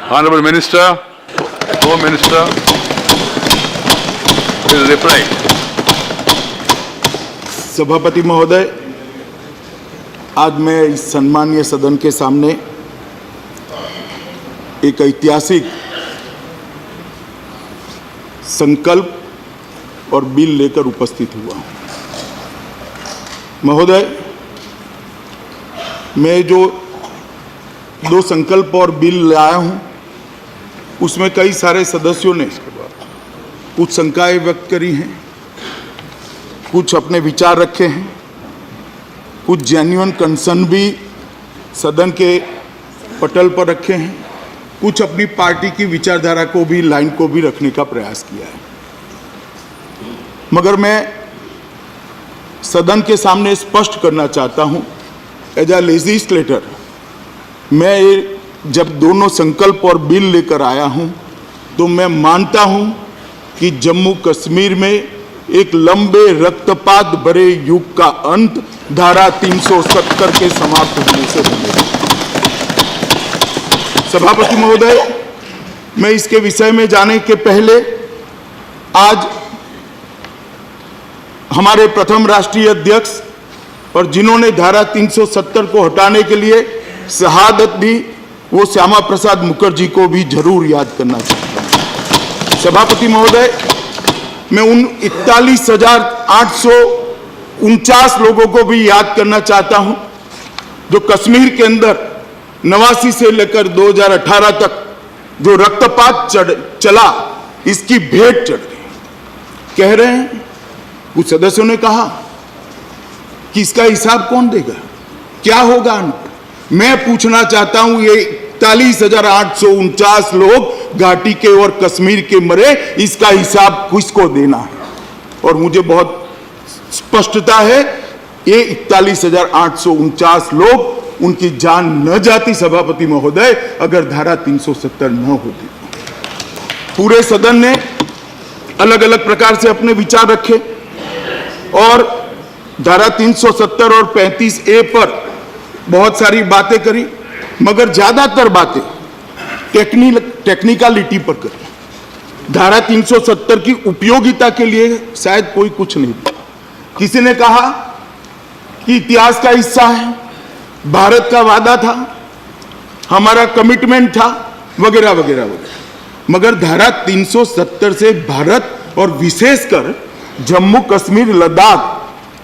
Honorable Minister, Home Minister will reply. सभापति महोदय, आज मैं इस सम्मानीय सदन के सामने एक ऐतिहासिक संकल्प और बिल लेकर उपस्थित हुआ हूं। महोदय, मैं जो दो संकल्प और बिल लाया हूं, उसमें कई सारे सदस्यों ने कुछ शंकाएं व्यक्त करी हैं, कुछ अपने विचार रखे हैं, कुछ जेन्युइन कंसर्न भी सदन के पटल पर रखे हैं, कुछ अपनी पार्टी की विचारधारा को भी, लाइन को भी रखने का प्रयास किया है। मगर मैं सदन के सामने स्पष्ट करना चाहता हूं, एज अ लेजिस्लेटर, मैं जब दोनों संकल्प और बिल लेकर आया हूं, तो मैं मानता हूं कि जम्मू कश्मीर में एक लंबे रक्तपात भरे युग का अंत धारा 370 के समाप्त होने से बनेगा। सभापति महोदय, मैं इसके विषय में जाने के पहले आज हमारे प्रथम राष्ट्रीय अध्यक्ष और जिन्होंने धारा 370 को हटाने के लिए शहादत दी, वो श्यामा प्रसाद मुखर्जी को भी जरूर याद करना चाहता हूं। सभापति महोदय, मैं उन 41,849 लोगों को भी याद करना चाहता हूं जो कश्मीर के अंदर 89 से लेकर 2018 तक जो रक्तपात चला, इसकी भेंट चढ़ गई। कह रहे हैं, कुछ सदस्यों ने कहा कि इसका हिसाब कौन देगा, क्या होगा अंत? मैं पूछना चाहता हूं, ये 41,849 लोग घाटी के और कश्मीर के मरे, इसका हिसाब किसको देना है? और मुझे बहुत स्पष्टता है, ये 41,849 लोग, उनकी जान न जाती सभापति महोदय, अगर धारा 370 न होती। पूरे सदन ने अलग अलग प्रकार से अपने विचार रखे और धारा 370 और 35A पर बहुत सारी बातें करी, मगर ज्यादातर बातें टेक्निकलिटी पर करी। धारा 370 की उपयोगिता के लिए शायद कोई कुछ नहीं। किसी ने कहा कि इतिहास का हिस्सा है, भारत का वादा था, हमारा कमिटमेंट था, वगैरह वगैरह वगैरह। मगर धारा 370 से भारत और विशेषकर जम्मू कश्मीर, लद्दाख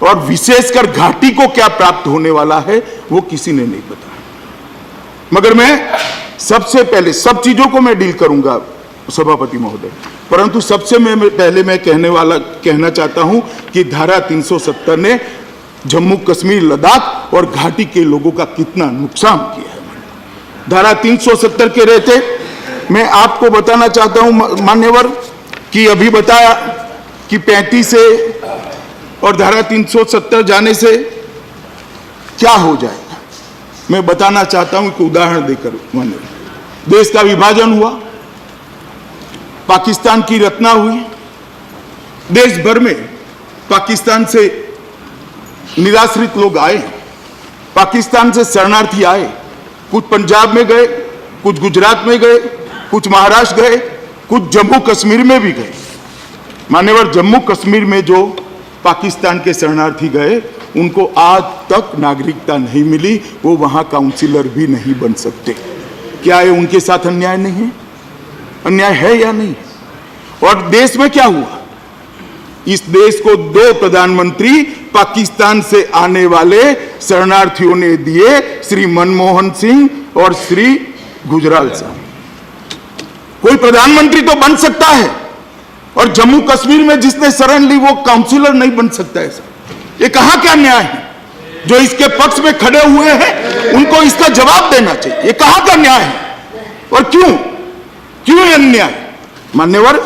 और विशेषकर घाटी को क्या प्राप्त होने वाला है, वो किसी ने नहीं बताया। मगर मैं सबसे पहले, सब चीजों को मैं डील करूंगा सभापति महोदय, परंतु सबसे पहले मैं कहना चाहता हूं कि धारा 370 ने जम्मू कश्मीर, लद्दाख और घाटी के लोगों का कितना नुकसान किया है। धारा 370 के रहते मैं आपको बताना चाहता हूं मान्यवर, कि अभी बताया कि 35 से और धारा 370 जाने से क्या हो जाएगा। मैं बताना चाहता हूं कि उदाहरण देकर, मान्यवर, देश का विभाजन हुआ, पाकिस्तान की रचना हुई, देश भर में पाकिस्तान से निराश्रित लोग आए, पाकिस्तान से शरणार्थी आए, कुछ पंजाब में गए, कुछ गुजरात में गए, कुछ महाराष्ट्र गए, कुछ जम्मू कश्मीर में भी गए। मान्यवर, जम्मू कश्मीर में जो पाकिस्तान के शरणार्थी गए, उनको आज तक नागरिकता नहीं मिली, वो वहां काउंसिलर भी नहीं बन सकते। क्या ये उनके साथ अन्याय नहीं है? अन्याय है या नहीं? और देश में क्या हुआ? इस देश को 2 प्रधानमंत्री पाकिस्तान से आने वाले शरणार्थियों ने दिए, श्री मनमोहन सिंह और श्री गुजराल साहब। कोई प्रधानमंत्री तो बन सकता है, और जम्मू कश्मीर में जिसने शरण ली वो काउंसिलर नहीं बन सकता है। ये कहां क्या न्याय है? जो इसके पक्ष में खड़े हुए हैं उनको इसका जवाब देना चाहिए। ये कहां का न्याय है और क्यों ये अन्याय? मान्यवर,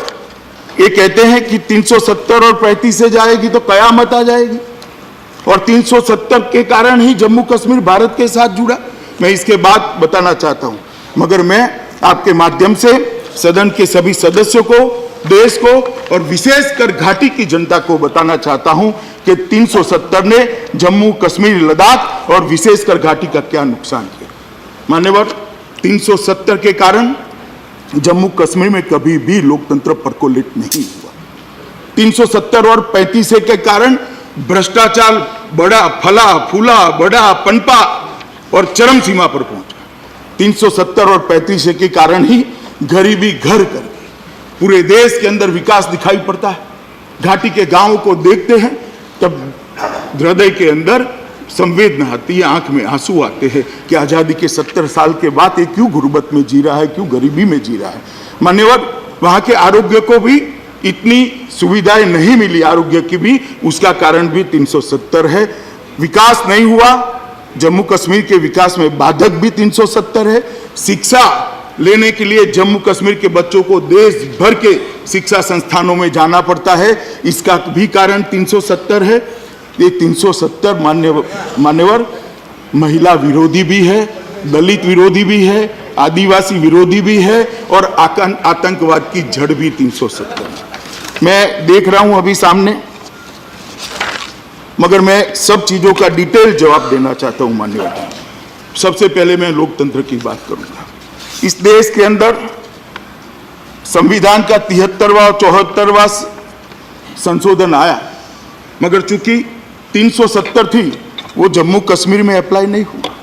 ये कहते हैं कि 370 और 35 से जाएगी तो कयामत आ जाएगी, और 370 के कारण ही जम्मू कश्मीर भारत के साथ जुड़ा। मैं इसके बाद बताना चाहता हूं, मगर मैं आपके माध्यम से सदन के सभी सदस्यों को, देश को और विशेषकर घाटी की जनता को बताना चाहता हूं कि 370 ने जम्मू कश्मीर, लद्दाख और विशेषकर घाटी का क्या नुकसान किया। मान्यवर, 370 के कारण जम्मू कश्मीर में कभी भी लोकतंत्र परकोलेट नहीं हुआ। 370 और 35 के कारण भ्रष्टाचार बड़ा फला फूला, बड़ा पनपा और चरम सीमा पर पहुंचा। 370 और 35 के कारण ही गरीबी घर कर गई। पूरे देश के अंदर विकास दिखाई पड़ता है। घाटी के गांवों को देखते हैं तब हृदय के अंदर संवेदना आती है, आंख में आंसू आते हैं कि आजादी के 70 साल के बाद ये क्यों गुर्बत में जी रहा है, क्यों गरीबी में जी रहा है। मान्यवर, वहां के आरोग्य को भी इतनी सुविधाएं नहीं मिली, आरोग्य की भी, उसका कारण भी 370 है। विकास नहीं हुआ, जम्मू कश्मीर के विकास में बाधक भी 370 है। शिक्षा लेने के लिए जम्मू कश्मीर के बच्चों को देश भर के शिक्षा संस्थानों में जाना पड़ता है, इसका भी कारण 370 है। ये 370 मान्यवर महिला विरोधी भी है, दलित विरोधी भी है, आदिवासी विरोधी भी है और आतंकवाद की जड़ भी 370 है। मैं देख रहा हूं अभी सामने, मगर मैं सब चीजों का डिटेल जवाब देना चाहता हूं माननीय। सबसे पहले मैं लोकतंत्र की बात करूंगा। इस देश के अंदर संविधान का 73वां और 74वां संशोधन आया, मगर चूंकि 370 थी वो जम्मू कश्मीर में अप्लाई नहीं हुआ।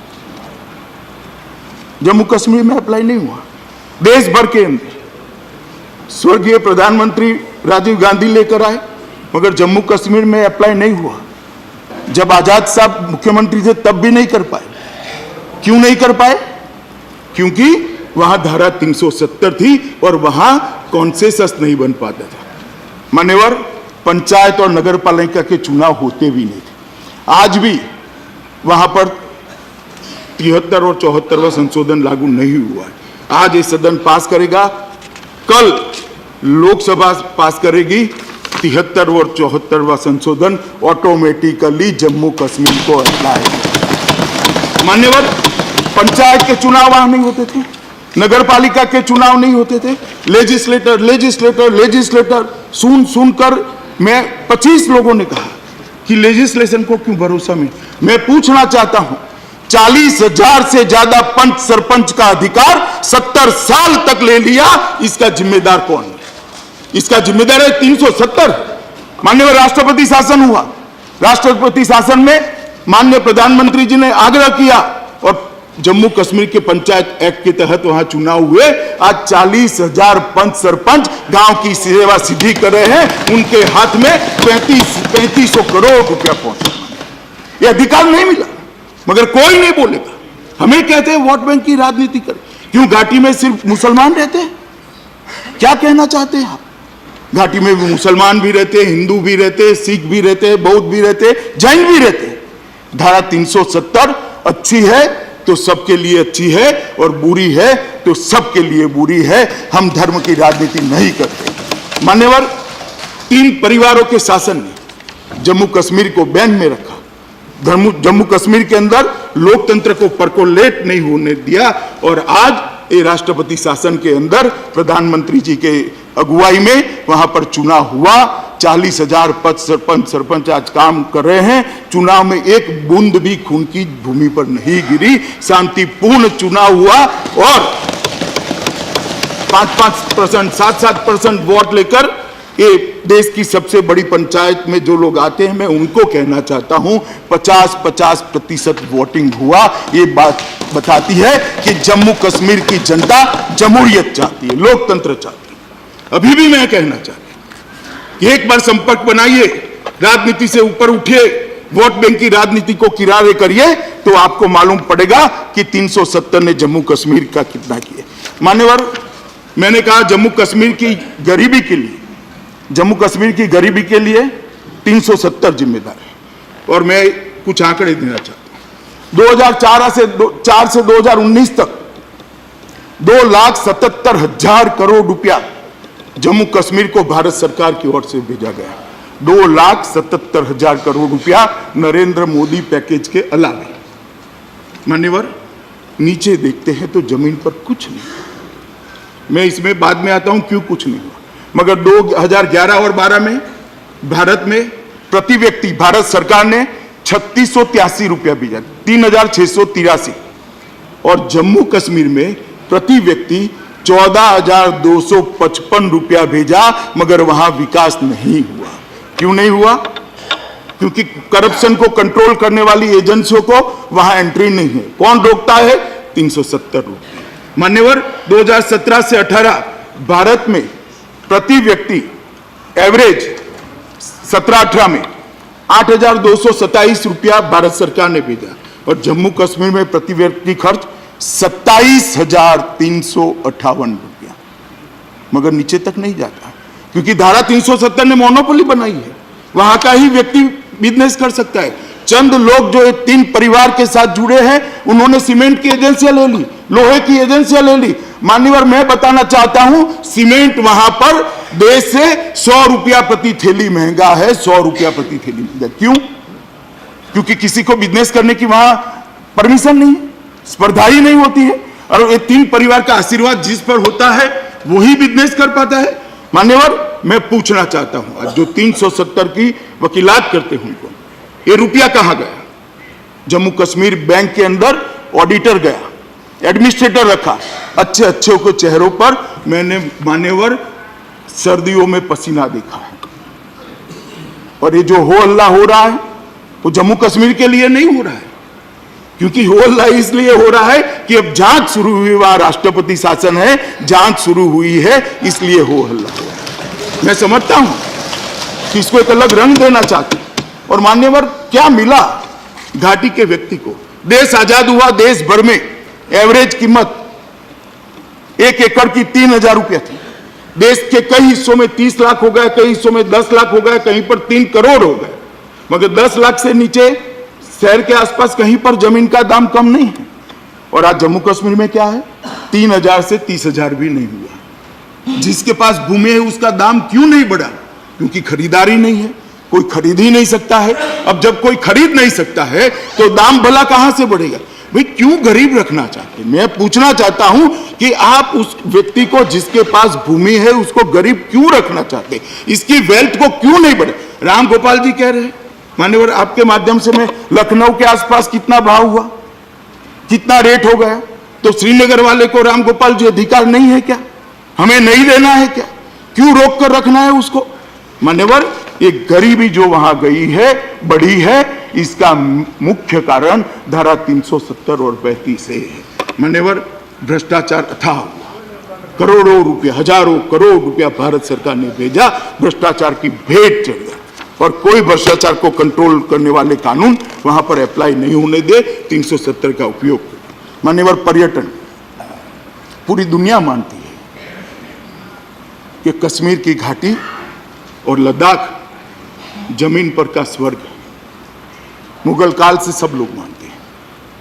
जम्मू कश्मीर में अप्लाई नहीं हुआ। देश भर के अंदर स्वर्गीय प्रधानमंत्री राजीव गांधी लेकर आए, मगर जम्मू कश्मीर में अप्लाई नहीं हुआ। जब आजाद साहब मुख्यमंत्री थे तब भी नहीं कर पाए। क्यों नहीं कर पाए? क्योंकि वहां धारा 370 थी और वहां कॉन्सेंसस नहीं बन पाता था। मान्यवर, पंचायत और नगर पालिका के चुनाव होते भी नहीं थे। आज भी वहां पर 73 और 74वां संशोधन लागू नहीं हुआ है। आज ये सदन पास करेगा, कल लोकसभा पास करेगी। 73 और 74वां संशोधन ऑटोमेटिकली जम्मू कश्मीर को अप्लाई। मान्यवर, पंचायत के चुनाव वहां नहीं होते थे, नगर पालिका के चुनाव नहीं होते थे। लेजिस्लेटर सुनकर मैं 25 लोगों ने कहा कि लेजिस्लेशन को क्यों भरोसा में। मैं पूछना चाहता हूं, 40,000 से ज्यादा पंच सरपंच का अधिकार 70 साल तक ले लिया, इसका जिम्मेदार कौन है? इसका जिम्मेदार है 370। माननीय राष्ट्रपति शासन हुआ, राष्ट्रपति शासन में माननीय प्रधानमंत्री जी ने आग्रह किया और जम्मू कश्मीर के पंचायत एक्ट के तहत वहां चुनाव हुए। आज 40,000 पंच सरपंच गांव की सेवा सीधी कर रहे हैं, उनके हाथ में 3500 करोड़ रुपया पहुंचा। यह अधिकार नहीं मिला, मगर कोई नहीं बोलेगा। हमें कहते हैं वोट बैंक की राजनीति कर। क्यों घाटी में सिर्फ मुसलमान रहते हैं? क्या कहना चाहते हैं आप? घाटी में भी मुसलमान भी रहते हैं, हिंदू भी रहते हैं, सिख भी रहते हैं, बौद्ध भी रहते हैं, जैन भी रहते हैं। धारा 370 अच्छी है तो सबके लिए अच्छी है और बुरी है तो सबके लिए बुरी है। हम धर्म की राजनीति नहीं करते। मान्यवर, 3 परिवारों के शासन ने जम्मू कश्मीर को बैन में रखा। जम्मू कश्मीर के अंदर लोकतंत्र को परकोलेट नहीं होने दिया और आज ये राष्ट्रपति शासन के अंदर प्रधानमंत्री जी के अगुवाई में वहां पर चुनाव हुआ। 40,000 पद सरपंच आज काम कर रहे हैं। चुनाव में एक बूंद भी खून की भूमि पर नहीं गिरी, शांतिपूर्ण चुनाव हुआ और 5-5%, 7-7% वोट लेकर ये देश की सबसे बड़ी पंचायत में जो लोग आते हैं, मैं उनको कहना चाहता हूं 50-50% वोटिंग हुआ। ये बात बताती है कि जम्मू कश्मीर की जनता जमहूरियत चाहती है, लोकतंत्र चाहती है। अभी भी मैं कहना चाहता हूं कि एक बार संपर्क बनाइए, राजनीति से ऊपर उठिए, वोट बैंक की राजनीति को किनारे करिए, तो आपको मालूम पड़ेगा कि 370 ने जम्मू कश्मीर का कितना किया। मान्यवर, मैंने कहा जम्मू कश्मीर की गरीबी के लिए, जम्मू कश्मीर की गरीबी के लिए 370 जिम्मेदार है। और मैं कुछ आंकड़े देना चाहता हूं। 2004 से 2019 तक 2,77,000 करोड़ रुपया जम्मू कश्मीर को भारत सरकार की ओर से भेजा गया। 2,77,000 करोड़ रुपया नरेंद्र मोदी पैकेज के अलावा। मान्यवर, नीचे देखते हैं तो जमीन पर कुछ नहीं। मैं इसमें बाद में आता हूं क्यों कुछ नहीं हुआ, मगर 2011 और 12 में भारत में प्रति व्यक्ति भारत सरकार ने 3683 रुपया भेजा, 3683, और जम्मू कश्मीर में प्रति व्यक्ति 14,255 रुपया भेजा, मगर वहां विकास नहीं हुआ। क्यों नहीं हुआ? क्योंकि करप्शन को कंट्रोल करने वाली एजेंसियों को वहां एंट्री नहीं है। कौन रोकता है? 370 रुपये। मान्यवर, 2017 से 18 भारत में प्रति व्यक्ति एवरेज 17-18 में 8,227 रुपया भारत सरकार ने भेजा, और जम्मू कश्मीर में प्रति व्यक्ति खर्च 27,358 रुपया, मगर नीचे तक नहीं जाता, क्योंकि धारा 370 ने मोनोपोली बनाई है। वहां का ही व्यक्ति बिजनेस कर सकता है। चंद लोग जो 3 परिवार के साथ जुड़े हैं, उन्होंने सीमेंट की एजेंसियां ले ली, लोहे की एजेंसियां ले ली। मान्यवर, मैं बताना चाहता हूं, सीमेंट वहां पर देश से 100 रुपया प्रति थैली महंगा है, 100 रुपया प्रति थैली महंगा। क्यों? क्योंकि किसी को बिजनेस करने की वहां परमिशन नहीं है, स्पर्धा ही नहीं होती है, और ये 3 परिवार का आशीर्वाद जिस पर होता है वही बिजनेस कर पाता है। मान्यवर, मैं पूछना चाहता हूं, आज जो 370 की वकीलात करते हैं उनको, ये रुपया कहां गया? जम्मू कश्मीर बैंक के अंदर ऑडिटर गया, एडमिनिस्ट्रेटर रखा, अच्छे अच्छे को चेहरों पर मैंने मान्यवर सर्दियों में पसीना देखा है। और ये जो हो हल्ला हो रहा है वो जम्मू कश्मीर के लिए नहीं हो रहा है, क्योंकि हो हल्ला इसलिए हो रहा है कि अब जांच शुरू हुई, वहां राष्ट्रपति शासन है, जांच शुरू हुई है, इसलिए हो हल्ला हो रहा है। मैं समझता हूं कि इसको एक अलग रंग देना चाहते हैं। और मान्यवर, क्या मिला घाटी के व्यक्ति को? देश आजाद हुआ, देश भर में एवरेज कीमत 1 एकड़ की 3,000 रुपया थी। देश के कई हिस्सों में 30 लाख हो गए, कई हिस्सों में 10 लाख हो गए, कहीं पर 3 करोड़ हो गए, मगर 10 लाख से नीचे शहर के आसपास कहीं पर जमीन का दाम कम नहीं है। और आज जम्मू कश्मीर में क्या है? 3,000 से 30,000 भी नहीं हुआ। जिसके पास भूमि है उसका दाम क्यों नहीं बढ़ा? क्योंकि खरीदारी नहीं है, कोई खरीद ही नहीं सकता है। अब जब कोई खरीद नहीं सकता है तो दाम भला कहां से बढ़ेगा? भाई, क्यों गरीब रखना चाहते? मैं पूछना चाहता हूं कि आप उस व्यक्ति को जिसके पास भूमि है उसको गरीब क्यों रखना चाहते? इसकी वेल्थ को क्यों नहीं बढ़े? राम गोपाल जी कह रहे हैं, मान्यवर, आपके माध्यम से मैं, लखनऊ के आसपास कितना भाव हुआ, कितना रेट हो गया, तो श्रीनगर वाले को राम गोपाल जी अधिकार नहीं है क्या? हमें नहीं देना है क्या? क्यों रोक कर रखना है उसको? मान्यवर, ये गरीबी जो वहां गई है, बढ़ी है, इसका मुख्य कारण धारा 370 और 35 है। मान्यवर, भ्रष्टाचार अथाह हुआ, करोड़ों रुपया, हजारों करोड़ रुपया भारत सरकार ने भेजा, भ्रष्टाचार की भेंट चढ़ गया, और कोई भ्रष्टाचार को कंट्रोल करने वाले कानून वहां पर अप्लाई नहीं होने दे, 370 का उपयोग। मान्यवर, पर्यटन, पूरी दुनिया मानती है कि कश्मीर की घाटी और लद्दाख जमीन पर का स्वर्ग है। मुगल काल से सब लोग मानते हैं,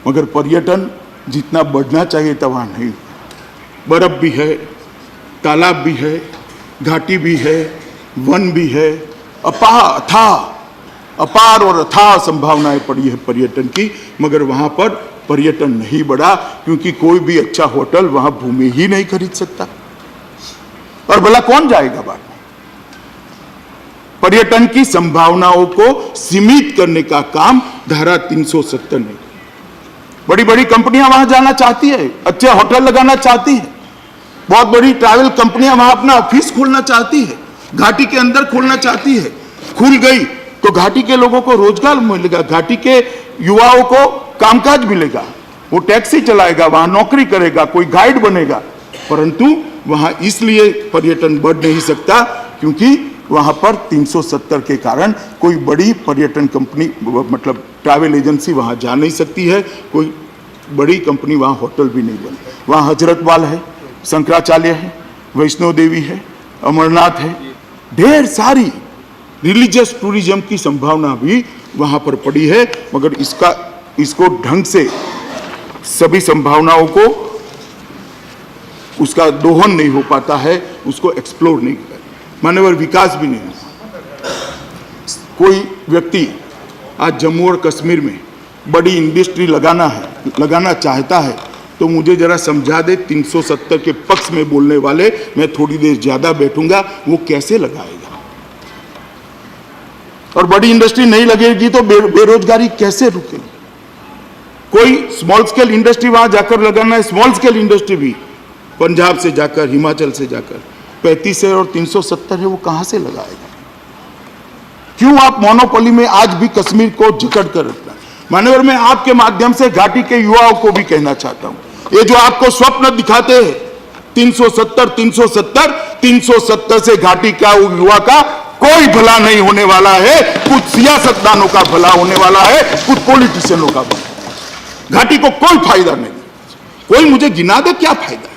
मगर पर्यटन जितना बढ़ना चाहिए था वहां नहीं। बर्फ भी है, तालाब भी है, घाटी भी है, वन भी है, अपार और अथाह संभावनाएं पड़ी है पर्यटन की, मगर वहां पर पर्यटन नहीं बढ़ा, क्योंकि कोई भी अच्छा होटल वहां भूमि ही नहीं खरीद सकता, और भला कौन जाएगा बाद में? पर्यटन की संभावनाओं को सीमित करने का काम धारा 370 ने। बड़ी बड़ी कंपनियां वहां जाना चाहती है, अच्छे होटल लगाना चाहती है, बहुत बड़ी ट्रैवल कंपनियां वहां अपना ऑफिस खोलना चाहती है, घाटी के अंदर खोलना चाहती है। खुल गई तो घाटी के लोगों को रोजगार मिलेगा, घाटी के युवाओं को कामकाज मिलेगा, वो टैक्सी चलाएगा, वहां नौकरी करेगा, कोई गाइड बनेगा। परंतु वहां इसलिए पर्यटन बढ़ नहीं सकता क्योंकि वहां पर 370 के कारण कोई बड़ी पर्यटन कंपनी, मतलब ट्रैवल एजेंसी वहां जा नहीं सकती है, कोई बड़ी कंपनी वहां होटल भी नहीं बने। वहां हजरतवाल है, शंकराचार्य है, वैष्णो देवी है, अमरनाथ है, ढेर सारी रिलीजियस टूरिज्म की संभावना भी वहां पर पड़ी है, मगर इसको ढंग से सभी संभावनाओं को उसका दोहन नहीं हो पाता है, उसको एक्सप्लोर नहीं कर, मानवर विकास भी नहीं होता। कोई व्यक्ति आज जम्मू और कश्मीर में बड़ी इंडस्ट्री लगाना चाहता है तो मुझे जरा समझा दे, 370 के पक्ष में बोलने वाले, मैं थोड़ी देर ज्यादा बैठूंगा, वो कैसे लगाएगा? और बड़ी इंडस्ट्री नहीं लगेगी तो बेरोजगारी कैसे रुकेगी? कोई स्मॉल स्केल इंडस्ट्री वहां जाकर लगाना है, स्मॉल स्केल इंडस्ट्री भी पंजाब से जाकर, हिमाचल से जाकर 35 है और 370 है, वो कहां से लगाएगा? क्यों आप मोनोपोली में आज भी कश्मीर को जकड़ कर रखना? मान्यवर, मैं आपके माध्यम से घाटी के युवाओं को भी कहना चाहता हूं, ये जो आपको स्वप्न दिखाते हैं 370 से घाटी का युवा का कोई भला नहीं होने वाला है। कुछ सियासतदानों का भला होने वाला है, कुछ पॉलिटिशियनों का भला। घाटी को कोई फायदा नहीं। कोई मुझे गिना दे क्या फायदा है,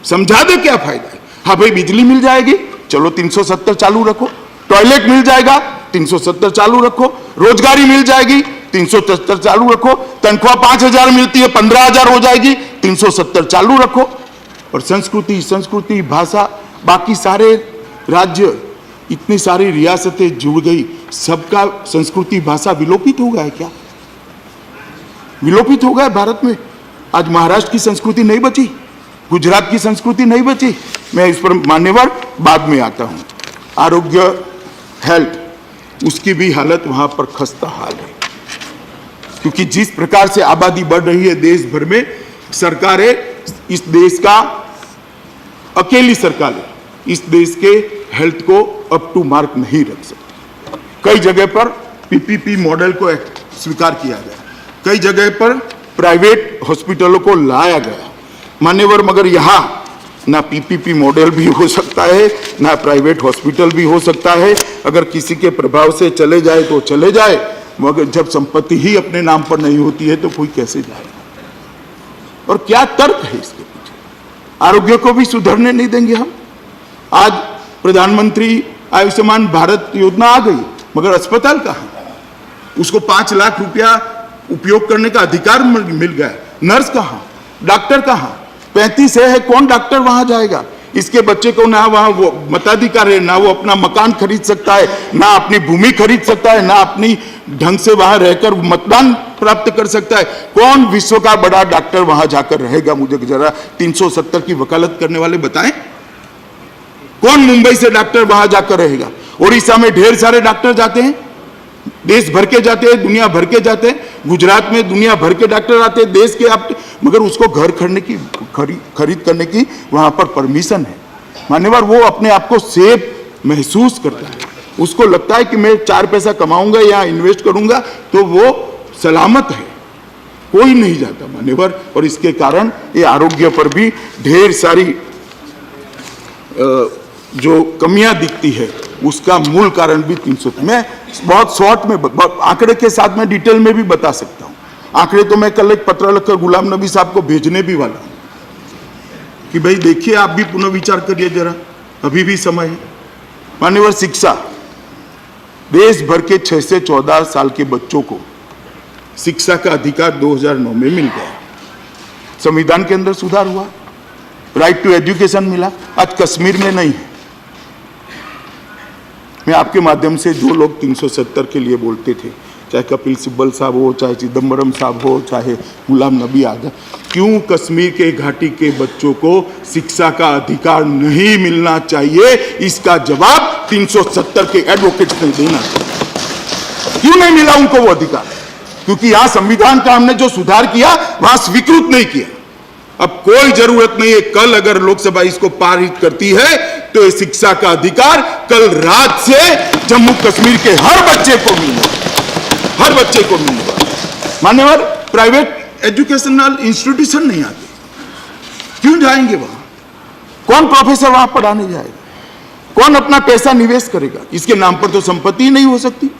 समझा दे क्या फायदा है। हाँ भाई, बिजली मिल जाएगी, चलो 370 चालू रखो। टॉयलेट मिल जाएगा, 370 चालू रखो। रोजगारी मिल जाएगी, 370 चालू रखो। तनख्वाह 5,000 मिलती है, 15,000 हो जाएगी, 370 चालू रखो। और संस्कृति, भाषा, बाकी सारे राज्य, इतनी सारी रियासतें जुड़ गई, सबका संस्कृति भाषा विलोपित हो गया है क्या? विलोपित हो गया भारत में। आज महाराष्ट्र की संस्कृति नहीं बची, गुजरात की संस्कृति नहीं बची। मैं इस पर मान्यवर बाद में आता हूं। आरोग्य, हेल्थ, उसकी भी हालत वहां पर खस्ता हाल है, क्योंकि जिस प्रकार से आबादी बढ़ रही है देश भर में, सरकारें इस देश का, अकेली सरकार इस देश के हेल्थ को अप टू मार्क नहीं रख सकती। कई जगह पर पीपीपी मॉडल को स्वीकार किया गया, कई जगह पर प्राइवेट हॉस्पिटलों को लाया गया मान्यवर, मगर यहां ना पीपीपी मॉडल भी हो सकता है, ना प्राइवेट हॉस्पिटल भी हो सकता है। अगर किसी के प्रभाव से चले जाए तो चले जाए, मगर जब संपत्ति ही अपने नाम पर नहीं होती है तो कोई कैसे जाए? और क्या तर्क है इसके पीछे? आरोग्य को भी सुधरने नहीं देंगे हम। आज प्रधानमंत्री आयुष्मान भारत योजना आ गई, मगर अस्पताल कहां? उसको 5 लाख रुपया उपयोग करने का अधिकार मिल गया, नर्स कहां? डॉक्टर कहां? 35 है, कौन डॉक्टर वहां जाएगा? इसके बच्चे को ना वहां वो मताधिकार है, ना वो अपना मकान खरीद सकता है, ना अपनी भूमि खरीद सकता है, ना अपनी ढंग से वहां रहकर मतदान प्राप्त कर सकता है। कौन विश्व का बड़ा डॉक्टर वहां जाकर रहेगा? मुझे जरा 370 की वकालत करने वाले बताएं, कौन मुंबई से डॉक्टर वहां जाकर रहेगा? ओडिशा में ढेर सारे डॉक्टर जाते हैं, देश भर के जाते हैं, दुनिया भर के जाते हैं। गुजरात में दुनिया भर के डॉक्टर आते हैं, देश के आप, मगर उसको घर खरीद करने की वहां पर परमिशन है। मान्यवर, वो अपने आप को सेफ महसूस करता है, उसको लगता है कि मैं 4 पैसा कमाऊंगा या इन्वेस्ट करूंगा तो वो सलामत है। कोई नहीं जाता मान्यवर, और इसके कारण ये आरोग्य पर भी ढेर सारी जो कमियां दिखती है, उसका मूल कारण भी 300। मैं बहुत शॉर्ट में आंकड़े के साथ में डिटेल में भी बता सकता हूं। आंकड़े तो मैं कल एक पत्र लिखकर गुलाम नबी साहब को भेजने भी वाला हूं कि भाई देखिए, आप भी पुनर्विचार करिए जरा, अभी भी समय है। मान्यवर, शिक्षा, देश भर के 6 से 14 साल के बच्चों को शिक्षा का अधिकार 2009 में मिल गया। संविधान के अंदर सुधार हुआ, राइट टू एजुकेशन मिला। आज कश्मीर में नहीं है। मैं आपके माध्यम से जो लोग 370 के लिए बोलते थे, चाहे कपिल सिब्बल साहब हो, चाहे चिदम्बरम साहब हो, चाहे गुलाम नबी आज़ाद, क्यों कश्मीर के घाटी के बच्चों को शिक्षा का अधिकार नहीं मिलना चाहिए, इसका जवाब 370 के एडवोकेट्स ने देना चाहिए। क्यों नहीं मिला उनको वो अधिकार? क्योंकि यहां संविधान का हमने जो सुधार किया वहां स्वीकृत नहीं किया। अब कोई जरूरत नहीं है, कल अगर लोकसभा इसको पारित करती है तो ये शिक्षा का अधिकार कल रात से जम्मू कश्मीर के हर बच्चे को मिलेगा, हर बच्चे को मिलेगा। मान्यवर, प्राइवेट एजुकेशनल इंस्टीट्यूशन नहीं आते, क्यों जाएंगे वहां? कौन प्रोफेसर वहां पढ़ाने जाएगा? कौन अपना पैसा निवेश करेगा? इसके नाम पर तो संपत्ति नहीं हो सकती।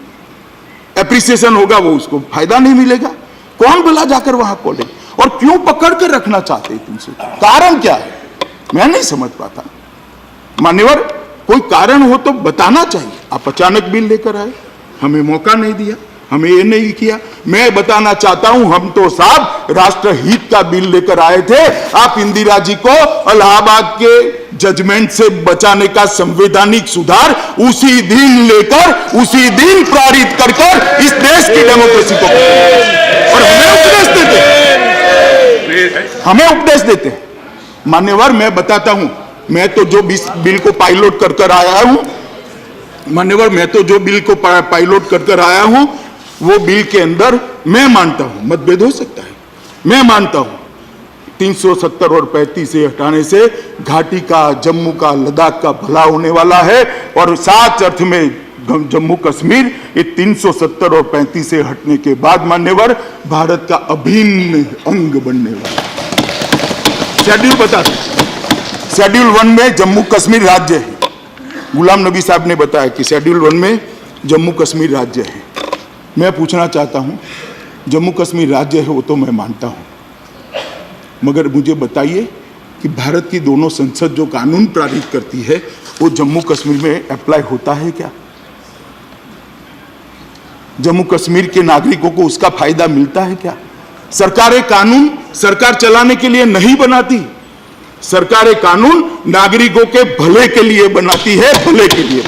एप्रिसिएशन होगा, वो उसको फायदा नहीं मिलेगा। कौन भला जाकर वहां कॉलेज? और क्यों पकड़ कर रखना चाहते हैं तुमसे? कारण क्या है? मैं नहीं समझ पाता। मान्यवर, कोई कारण हो तो बताना चाहिए। आप अचानक बिल लेकर आए, हमें मौका नहीं दिया, हमें ये नहीं किया। मैं बताना चाहता हूं, हम तो साहब राष्ट्रहित का बिल लेकर आए थे। आप इंदिरा जी को इलाहाबाद के जजमेंट से बचाने का संवैधानिक सुधार उसी दिन लेकर, उसी दिन पारित कर इस देश की डेमोक्रेसी को, और हमें उपदेश देते हैं। मान्यवर, मैं बताता हूं, मैं तो जो बिल को पायलट कर आया हूं, मान्यवर, मैं तो जो बिल को पायलट कर आया हूं, वो बिल के अंदर मैं मानता हूं, मतभेद हो सकता है, मैं मानता हूं 370 और 35 से हटाने से घाटी का, जम्मू का, लद्दाख का भला होने वाला है और साच अर्थ में जम्मू कश्मीर ये 370 और 35 से हटने के बाद मान्यवर भारत का अभिन्न अंग बनने वाला है। शेड्यूल बता दें, शेड्यूल 1 में जम्मू कश्मीर राज्य है। गुलाम नबी साहब ने बताया कि शेड्यूल 1 में जम्मू कश्मीर राज्य है। मैं पूछना चाहता हूं, जम्मू कश्मीर राज्य है वो तो मैं मानता हूं, मगर मुझे बताइए कि भारत की दोनों संसद जो कानून पारित करती है वो जम्मू कश्मीर में अप्लाई होता है क्या? जम्मू कश्मीर के नागरिकों को उसका फायदा मिलता है क्या? सरकारें कानून सरकार चलाने के लिए नहीं बनाती, सरकारें कानून नागरिकों के भले के लिए बनाती है, भले के लिए।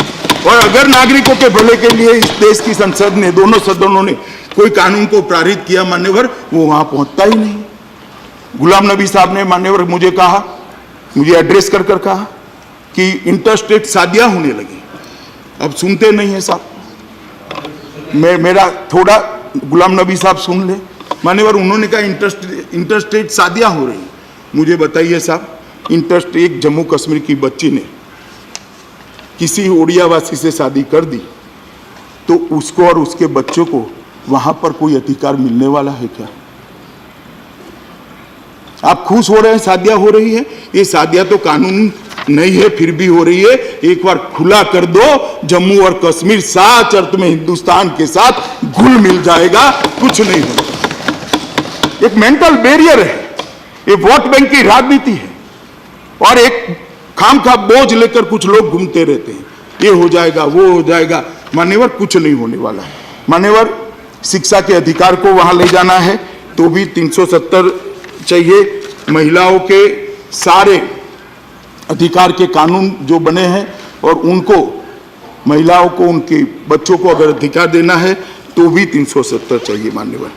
और अगर नागरिकों के भले के लिए इस देश की संसद ने, दोनों सदनों ने कोई कानून को पारित किया मान्यवर, वो वहां पहुंचता ही नहीं। गुलाम नबी साहब ने मान्यवर मुझे कहा, मुझे एड्रेस कर कर कहा कि इंटरस्टेट शादियां होने लगी। अब सुनते नहीं है साहब, मेरा थोड़ा गुलाम नबी साहब सुन ले मान्यवर। उन्होंने कहा इंटरस्टेट शादियां हो रही। मुझे बताइए साहब, इंटरस्टेट जम्मू कश्मीर की बच्ची ने किसी ओडियावासी से शादी कर दी तो उसको और उसके बच्चों को वहां पर कोई अधिकार मिलने वाला है क्या? आप खुश हो रहे हैं शादियां हो रही है, ये शादियां तो कानून नहीं है फिर भी हो रही है। एक बार खुला कर दो, जम्मू और कश्मीर साच अर्थ में हिंदुस्तान के साथ घुल मिल जाएगा, कुछ नहीं होगा। एक मेंटल बैरियर है, ये वोट बैंक की राजनीति है और एक खामखा बोझ लेकर कुछ लोग घूमते रहते हैं, ये हो जाएगा वो हो जाएगा। मान्यवर कुछ नहीं होने वाला है। मान्यवर शिक्षा के अधिकार को वहां ले जाना है तो भी 370 चाहिए। महिलाओं के सारे अधिकार के कानून जो बने हैं और उनको, महिलाओं को, उनके बच्चों को अगर अधिकार देना है तो भी 370 चाहिए मान्यवर।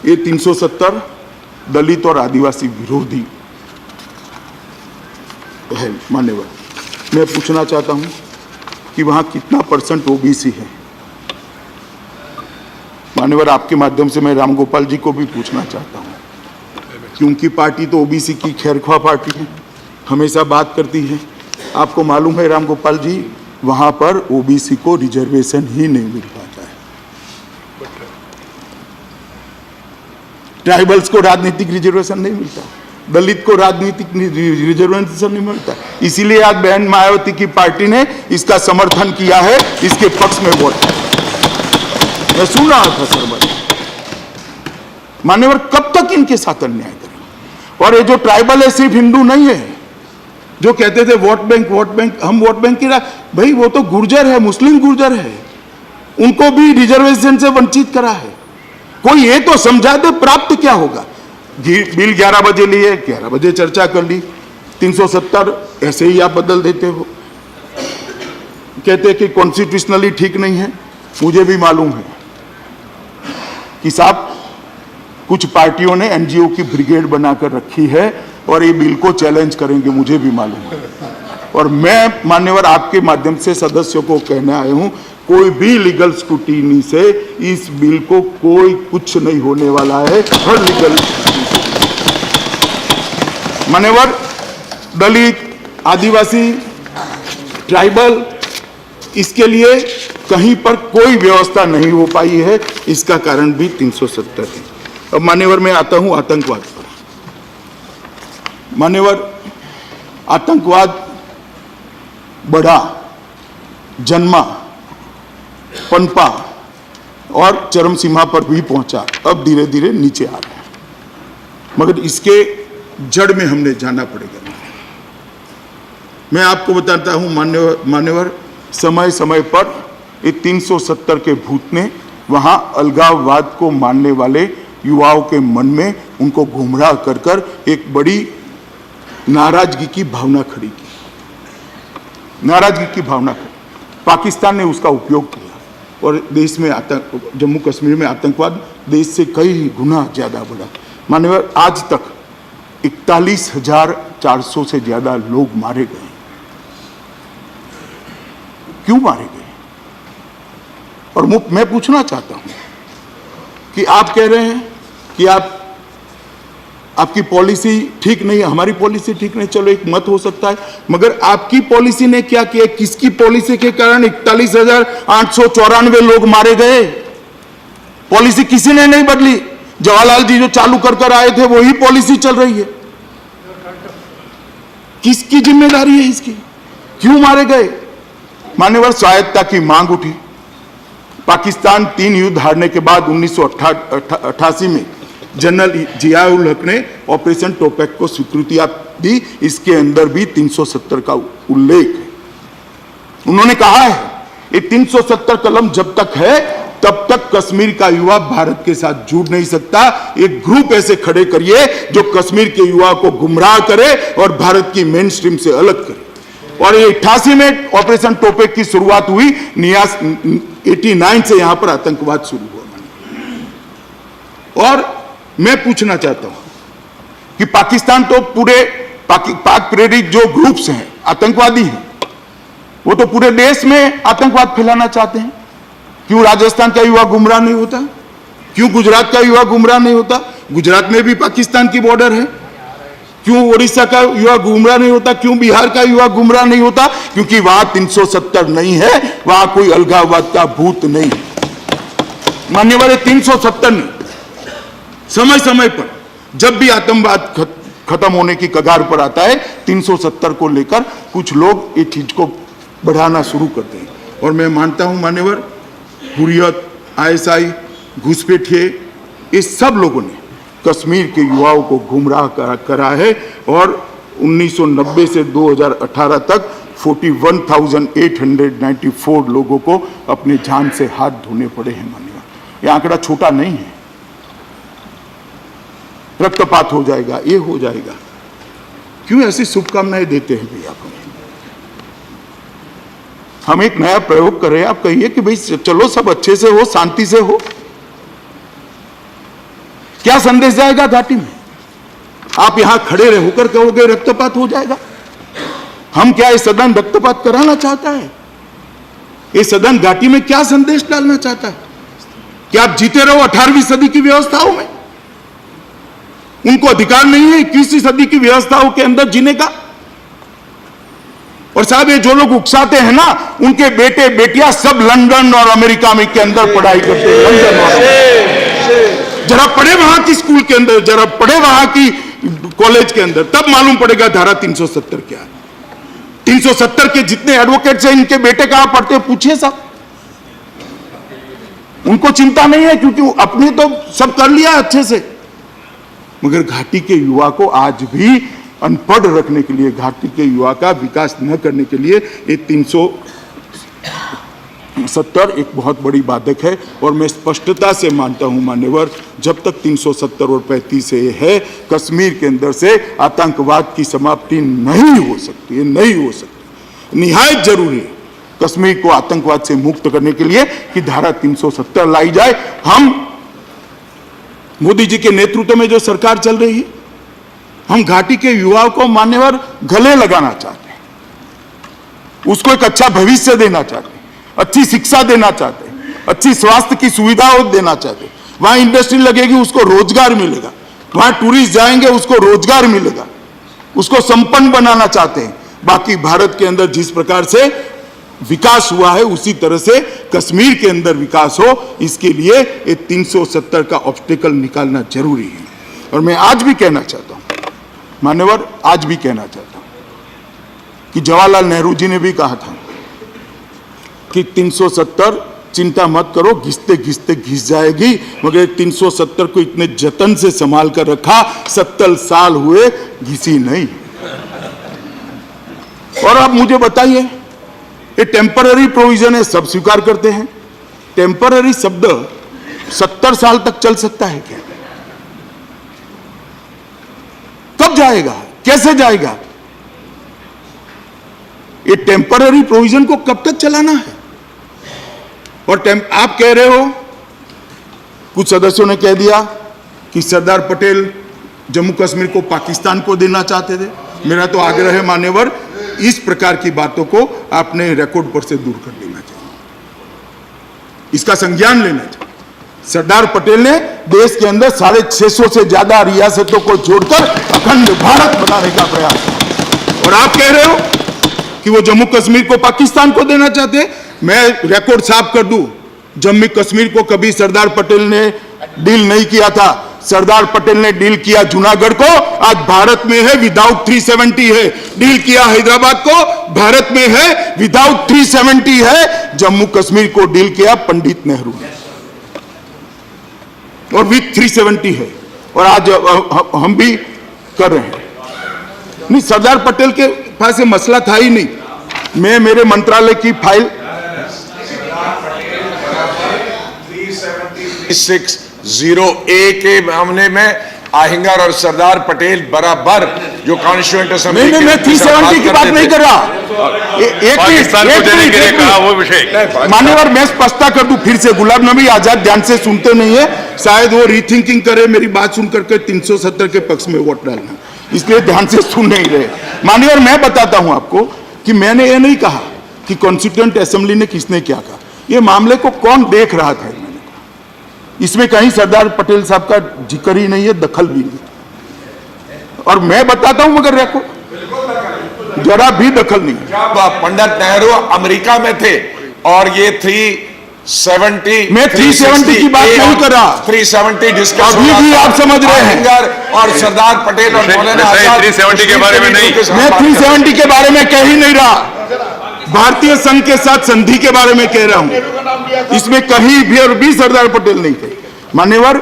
ये 370 दलित और आदिवासी विरोधी है मान्यवर। मैं पूछना चाहता हूं कि वहां कितना % ओबीसी है मान्यवर। आपके माध्यम से मैं रामगोपाल जी को भी पूछना चाहता हूं कि उनकी पार्टी तो ओबीसी की खैरख्वाह पार्टी है, हमेशा बात करती है। आपको मालूम है रामगोपाल जी, वहां पर ओबीसी को रिजर्वेशन ही नहीं मिल पाता है। ट्राइबल्स को राजनीतिक रिजर्वेशन नहीं मिलता, दलित को राजनीतिक रिजर्वेशन नहीं मिलता। इसीलिए आज बहन मायावती की पार्टी ने इसका समर्थन किया है, इसके पक्ष में वोट। मैं सुन रहा था सर, मान्यवर कब तक इनके साथ अन्याय करें? और ये जो ट्राइबल है सिर्फ हिंदू नहीं है, जो कहते थे वोट बैंक, हम वोट बैंक की भाई वो तो गुर्जर है, मुस्लिम गुर्जर है, उनको भी रिजर्वेशन से वंचित करा है। कोई ये तो समझा दे प्राप्त क्या होगा। बिल 11 बजे लिए, 11 बजे चर्चा कर ली, 370 ऐसे ही आप बदल देते हो। कहते कि कॉन्स्टिट्यूशनली ठीक नहीं है। मुझे भी मालूम है कि साहब कुछ पार्टियों ने एनजीओ की ब्रिगेड बनाकर रखी है और ये बिल को चैलेंज करेंगे, मुझे भी मालूम है। और मैं मान्यवर आपके माध्यम से सदस्यों को कहने आया हूं, कोई भी लीगल स्क्रूटिनी से इस बिल को कोई कुछ नहीं होने वाला है। हर लीगल मान्यवर दलित, आदिवासी, ट्राइबल, इसके लिए कहीं पर कोई व्यवस्था नहीं हो पाई है। इसका कारण भी 370 है। अब मान्यवर मैं आता हूं आतंकवाद पर। मान्यवर आतंकवाद बढ़ा, जन्मा, पनपा और चरम सीमा पर भी पहुंचा, अब धीरे धीरे नीचे आ रहा है। मगर इसके जड़ में हमने जाना पड़ेगा। मैं आपको बताता हूं मान्यवर समय समय पर ये 370 के भूत ने वहां अलगाववाद को मानने वाले युवाओं के मन में उनको गुमराह कर कर एक बड़ी नाराजगी की भावना खड़ी की। नाराजगी की भावना खड़ी। पाकिस्तान ने उसका उपयोग किया और देश में जम्मू कश्मीर में आतंकवाद देश से कई गुना ज्यादा बढ़ा। मान्यवर आज तक 41,400 से ज्यादा लोग मारे गए। क्यों मारे गए? और मैं पूछना चाहता हूं कि आप कह रहे हैं कि आप आपकी पॉलिसी ठीक नहीं है, हमारी पॉलिसी ठीक नहीं, चलो एक मत हो सकता है, मगर आपकी पॉलिसी ने क्या किया? किसकी पॉलिसी के कारण 41,894 लोग मारे गए? पॉलिसी किसी ने नहीं बदली। जवाहरलाल जी जो चालू कर आए थे वही पॉलिसी चल रही है। किसकी जिम्मेदारी है इसकी? क्यों मारे गए? मान्यवर, स्वायत्तता की मांग उठी। पाकिस्तान 3 युद्ध हारने के बाद 1988 में जनरल जियाउल हक ने ऑपरेशन टोपैक को स्वीकृति दी। इसके अंदर भी 370 का उल्लेख है। उन्होंने कहा है ये 370 कलम जब तक है तब तक कश्मीर का युवा भारत के साथ जुड़ नहीं सकता। एक ग्रुप ऐसे खड़े करिए जो कश्मीर के युवा को गुमराह करे और भारत की मेन स्ट्रीम से अलग करे। और ये 88 में ऑपरेशन टोपैक की शुरुआत हुई। 89 से यहां पर आतंकवाद शुरू हुआ। और मैं पूछना चाहता हूं कि पाकिस्तान तो पूरे पाक प्रेरित जो ग्रुप्स हैं, आतंकवादी हैं, वो तो पूरे देश में आतंकवाद फैलाना चाहते हैं। क्यों राजस्थान का युवा गुमराह नहीं होता? क्यों गुजरात का युवा गुमराह नहीं होता? गुजरात में भी पाकिस्तान की बॉर्डर है। क्यों उड़ीसा का युवा गुमराह नहीं होता? क्यों बिहार का युवा गुमराह नहीं होता? क्योंकि वहां 370 नहीं है, वहां कोई अलगाववाद का भूत नहीं। मान्यवर, 370 नहीं, समय समय पर जब भी आतंकवाद खत्म होने की कगार पर आता है 370 को लेकर कुछ लोग ये चीज को बढ़ाना शुरू करते हैं। और मैं मानता हूं मान्यवर, हुर्रियत, आईएसआई, घुसपैठिए, इस सब लोगों ने कश्मीर के युवाओं को गुमराह करा है। और 1990 से 2018 तक 41,894 लोगों को अपनी जान से हाथ धोने पड़े हैं। मान्यवर, यह आंकड़ा छोटा नहीं है। रक्तपात हो जाएगा, ये हो जाएगा। क्यों ऐसी शुभकामनाएं देते हैं भैया? हम एक नया प्रयोग कर रहे हैं, आप कहिए कि भाई चलो सब अच्छे से हो, शांति से हो। क्या संदेश जाएगा घाटी में? आप यहां खड़े रह होकर कहोगे रक्तपात हो जाएगा। हम क्या ये सदन रक्तपात कराना चाहता है? ये सदन घाटी में क्या संदेश डालना चाहता है? कि आप जीते रहो 18वीं सदी की व्यवस्थाओं में? उनको अधिकार नहीं है 21वीं सदी की व्यवस्थाओं के अंदर जीने का? और साहब, ये जो लोग उकसाते हैं ना, उनके बेटे बेटियां सब लंदन और अमेरिका में के अंदर पढ़ाई करते हैं। जरा पढ़े वहां की स्कूल के अंदर, जरा पढ़े वहां की कॉलेज के अंदर, तब मालूम पड़ेगा धारा 370 क्या है। 370 के जितने एडवोकेट्स हैं, इनके बेटे कहां पढ़ते हैं पूछिए साहब। उनको चिंता नहीं है, क्योंकि अपने तो सब कर लिया अच्छे से। मगर घाटी के युवा को आज भी अनपढ़ रखने के लिए, घाटी के युवा का विकास न करने के लिए ये 370 एक बहुत बड़ी बाधक है। और मैं स्पष्टता से मानता हूं मान्यवर, जब तक 370 और 35 से है, कश्मीर के अंदर से आतंकवाद की समाप्ति नहीं हो सकती है, नहीं हो सकती। निहायत जरूरी है कश्मीर को आतंकवाद से मुक्त करने के लिए कि धारा 370 लाई जाए। हम मोदी जी के नेतृत्व में जो सरकार चल रही है, हम घाटी के युवाओं को मान्यवर गले लगाना चाहते हैं, उसको एक अच्छा भविष्य देना चाहते हैं, अच्छी शिक्षा देना चाहते हैं, अच्छी स्वास्थ्य की सुविधाओं देना चाहते हैं। वहां इंडस्ट्री लगेगी, उसको रोजगार मिलेगा। वहां टूरिस्ट जाएंगे, उसको रोजगार मिलेगा। उसको संपन्न बनाना चाहते हैं। बाकी भारत के अंदर जिस प्रकार से विकास हुआ है, उसी तरह से कश्मीर के अंदर विकास हो, इसके लिए ये 370 का ऑब्स्टेकल निकालना जरूरी है। और मैं आज भी कहना चाहता हूं मान्यवर, आज भी कहना चाहता हूं कि जवाहरलाल नेहरू जी ने भी कहा था कि 370 चिंता मत करो, घिसते घिसते घिस जाएगी, मगर 370 को इतने जतन से संभाल कर रखा, 70 साल हुए, घिसी नहीं। और अब मुझे बताइए, ये टेम्पररी प्रोविजन है, सब स्वीकार करते हैं। टेम्पररी शब्द 70 साल तक चल सकता है क्या? कब जाएगा? कैसे जाएगा? ये टेम्पररी प्रोविजन को कब तक चलाना है? और आप कह रहे हो, कुछ सदस्यों ने कह दिया कि सरदार पटेल जम्मू कश्मीर को पाकिस्तान को देना चाहते थे। मेरा तो आग्रह है मान्यवर, इस प्रकार की बातों को आपने रिकॉर्ड पर से दूर कर लेना चाहिए, इसका संज्ञान लेना चाहिए। सरदार पटेल ने देश के अंदर 650 से ज्यादा रियासतों को जोड़कर अखंड भारत बनाने का प्रयास है। और आप कह रहे हो कि वो जम्मू कश्मीर को पाकिस्तान को देना चाहते हैं। मैं रिकॉर्ड साफ कर दूं, जम्मू कश्मीर को कभी सरदार पटेल ने डील नहीं किया था। सरदार पटेल ने डील किया जूनागढ़ को, आज भारत में है विदाउट 370 है। डील किया हैदराबाद को, भारत में है विदाउट 370 है। जम्मू कश्मीर को डील किया पंडित नेहरू ने और विथ 370 है। और आज हम भी कर रहे हैं। नहीं, सरदार पटेल के पास ये मसला था ही नहीं। मैं मेरे मंत्रालय की फाइल 601 के मामले में अहिंगर और सरदार पटेल बराबर जो कॉन्स्टिट्यूएंट असेंबली नहीं, मैं 370 की बात नहीं कर रहा। पाकिस्तान को देने के लिए कहा वो विषय। मान्यवर, मैं स्पष्टता कर दूं फिर से, गुलाम नबी आजाद ध्यान से सुनते नहीं है, शायद वो रीथिंकिंग करे, मेरी बात सुन करके 370 के पक्ष में वोट डालना, इसलिए ध्यान से सुन नहीं रहे। मान्यवर, मैं बताता हूं आपको कि मैंने ये नहीं कहा कि कॉन्स्टिट्यूएंट असेंबली ने किसने क्या कहा। ये मामले को कौन देख रहा था, इसमें कहीं सरदार पटेल साहब का जिक्र ही नहीं है, दखल भी नहीं। और मैं बताता हूं मगर रखो, जरा भी दखल नहीं। जब पंडित नेहरू अमेरिका में थे और ये 370 मैं 370 की बात नहीं कर रहा। 370 डिस्कस अभी भी आप समझ रहे हैं। अहिंगर और सरदार पटेल और मौलाना आजाद 370 के बारे में नहीं। मैं 370 के बारे में कह ही नहीं रहा, भारतीय संघ के साथ संधि के बारे में कह रहा हूं। इसमें कहीं भी और भी सरदार पटेल नहीं थे। मान्यवर,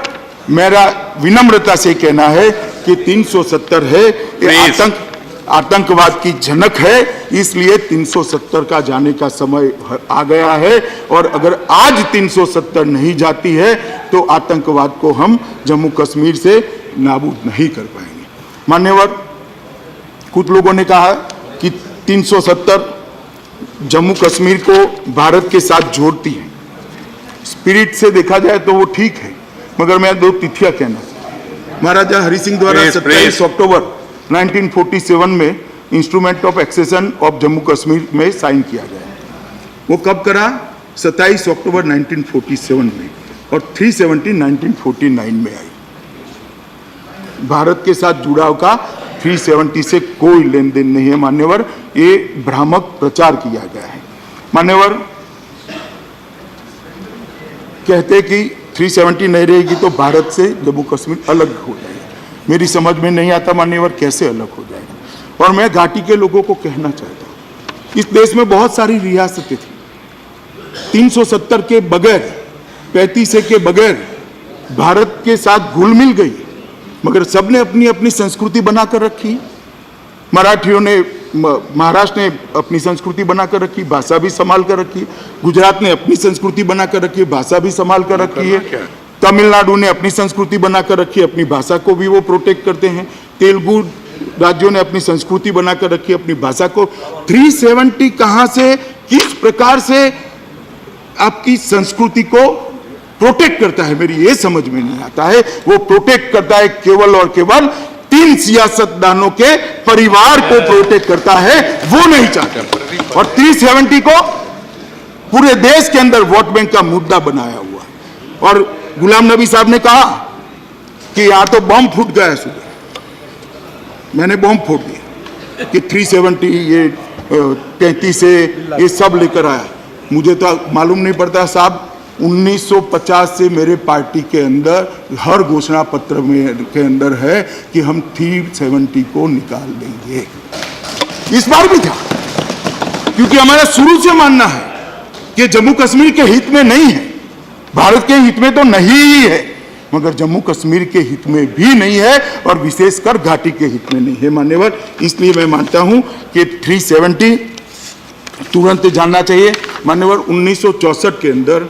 मेरा विनम्रता से कहना है कि 370 है, ये आतंकवाद की झनक है, इसलिए 370 का जाने का समय आ गया है। और अगर आज 370 नहीं जाती है तो आतंकवाद को हम जम्मू कश्मीर से नाबूद नहीं कर पाएंगे। मान्यवर, कुछ लोगों ने कहा कि 370 जम्मू कश्मीर को भारत के साथ जोड़ती है। स्पिरिट से देखा जाए तो वो ठीक है, मगर मैं दो तिथियां कहना। महाराजा हरि सिंह द्वारा 27 अक्टूबर 1947 में instrument of accession of Jammu Kashmir में साइन किया गया। वो कब करा? 27 अक्टूबर 1947 में, और 370 1949 में आई। भारत के साथ जुड़ाव का 370 से कोई लेन देन नहीं है मान्यवर, ये भ्रामक प्रचार किया गया है। मान्यवर, कहते कि 370 नहीं रहेगी तो भारत से जम्मू कश्मीर अलग हो जाएगा। मेरी समझ में नहीं आता मान्यवर, कैसे अलग हो जाएगा। और मैं घाटी के लोगों को कहना चाहता हूं, इस देश में बहुत सारी रियासतें थी, 370 के बगैर, 35 के बगैर भारत के साथ घुल मिल गई, मगर सबने अपनी अपनी संस्कृति बनाकर रखी। मराठियों ने, महाराष्ट्र ने अपनी संस्कृति बनाकर रखी, भाषा भी संभाल कर रखी। गुजरात ने अपनी संस्कृति बनाकर रखी, भाषा भी संभाल कर रखी है। तमिलनाडु ने अपनी संस्कृति बनाकर रखी, अपनी भाषा को भी वो प्रोटेक्ट करते हैं। तेलुगु राज्यों ने अपनी संस्कृति बनाकर रखी, अपनी भाषा को। 370 कहां से, किस प्रकार से आपकी संस्कृति को प्रोटेक्ट करता है, मेरी ये समझ में नहीं आता है। वो प्रोटेक्ट करता है केवल और केवल 3 सियासतदानों के परिवार को प्रोटेक्ट करता है, वो नहीं चाहता। और 370 को पूरे देश के अंदर वोट बैंक का मुद्दा बनाया हुआ है। और गुलाम नबी साहब ने कहा कि यहां तो बम फूट गया सुबह, मैंने बम फोड़ दिया कि 370 ये 33 से ये सब लेकर आया। मुझे तो मालूम नहीं पड़ता साहब, 1950 से मेरे पार्टी के अंदर हर घोषणा पत्र में के अंदर है कि हम 370 को निकाल देंगे। इस बार भी था, क्योंकि हमारा शुरू से मानना है कि जम्मू कश्मीर के हित में नहीं है, भारत के हित में तो नहीं ही है, मगर जम्मू कश्मीर के हित में भी नहीं है, और विशेषकर घाटी के हित में नहीं है मान्यवर। इसलिए मैं मानता हूं कि 370 तुरंत जानना चाहिए। मान्यवर, 1964 के अंदर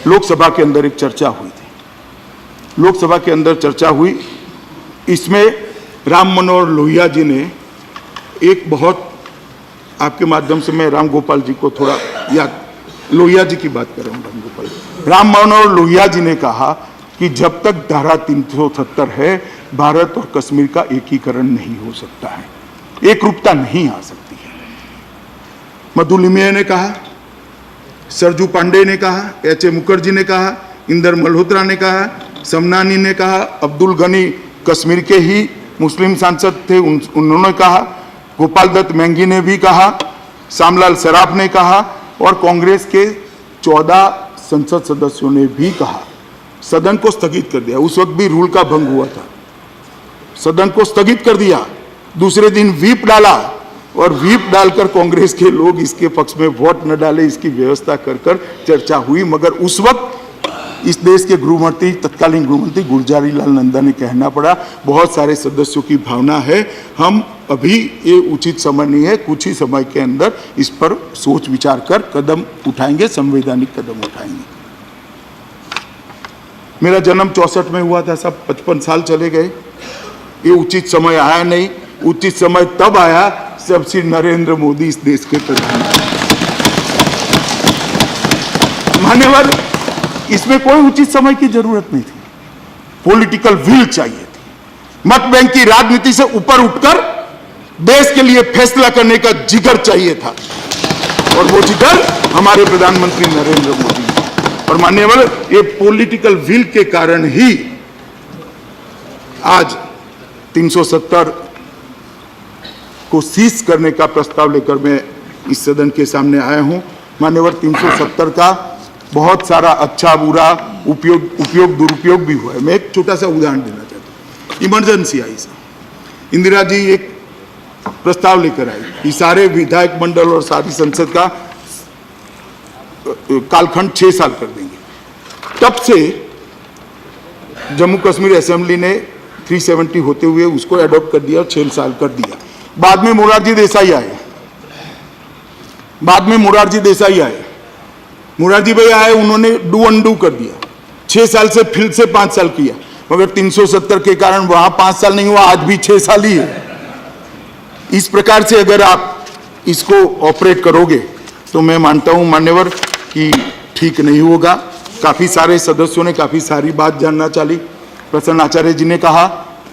लोकसभा के अंदर एक चर्चा हुई थी, लोकसभा के अंदर चर्चा हुई, इसमें राम मनोहर लोहिया जी ने एक बहुत, आपके माध्यम से मैं राम गोपाल जी को थोड़ा याद, लोहिया जी की बात कर रहा हूँ, राम मनोहर लोहिया जी ने कहा कि जब तक धारा 370 है, भारत और कश्मीर का एकीकरण नहीं हो सकता है, एक रूपता नहीं आ सकती है। मधु लिमये ने कहा, सरजू पांडे ने कहा, एच ए मुखर्जी ने कहा, इंदर मल्होत्रा ने कहा, समनानी ने कहा, अब्दुल गनी कश्मीर के ही मुस्लिम सांसद थे, उन्होंने कहा, गोपाल दत्त मैंगी ने भी कहा, श्यामलाल सराफ ने कहा और कांग्रेस के 14 संसद सदस्यों ने भी कहा। सदन को स्थगित कर दिया। उस वक्त भी रूल का भंग हुआ था, सदन को स्थगित कर दिया। दूसरे दिन व्हीप डाला और व्हीप डालकर कांग्रेस के लोग इसके पक्ष में वोट न डाले, इसकी व्यवस्था कर चर्चा हुई। मगर उस वक्त इस देश के गृहमंत्री, तत्कालीन गृहमंत्री गुलजारी लाल नंदा ने कहना पड़ा, बहुत सारे सदस्यों की भावना है, हम अभी ये उचित समय नहीं है, कुछ ही समय के अंदर इस पर सोच विचार कर कदम उठाएंगे, संवैधानिक कदम उठाएंगे। मेरा जन्म 64 में हुआ था, सब 55 साल चले गए, ये उचित समय आया नहीं। उचित समय तब आया जब श्री नरेंद्र मोदी इस देश के प्रधानमंत्री। मान्यवर, इसमें कोई उचित समय की जरूरत नहीं थी, पॉलिटिकल विल चाहिए थी। मत बैंक की राजनीति से ऊपर उठकर देश के लिए फैसला करने का जिगर चाहिए था, और वो जिगर हमारे प्रधानमंत्री नरेंद्र मोदी। और मान्यवर, ये पॉलिटिकल विल के कारण ही आज 370 को सीज करने का प्रस्ताव लेकर मैं इस सदन के सामने आया हूं। मान्यवर, 370 का बहुत सारा अच्छा बुरा उपयोग दुरुपयोग भी हुआ है। मैं एक छोटा सा उदाहरण देना चाहता हूँ। इमरजेंसी आई सर, इंदिरा जी एक प्रस्ताव लेकर आई कि सारे विधायक मंडल और सारी संसद का कालखंड 6 साल कर देंगे। तब से जम्मू कश्मीर असेंबली ने 370 होते हुए उसको अडॉप्ट कर दिया और 6 साल कर दिया। बाद में मोरारजी देसाई आए, मोरारजी भाई आए, उन्होंने डू अनडू कर दिया, 6 साल से फिर से 5 साल किया। मगर 370 के कारण वहां 5 साल नहीं हुआ, आज भी 6 साल ही है। इस प्रकार से अगर आप इसको ऑपरेट करोगे तो मैं मानता हूं मान्यवर कि ठीक नहीं होगा। काफी सारे सदस्यों ने काफी सारी बात जानना चाही। प्रसन्न आचार्य जी ने कहा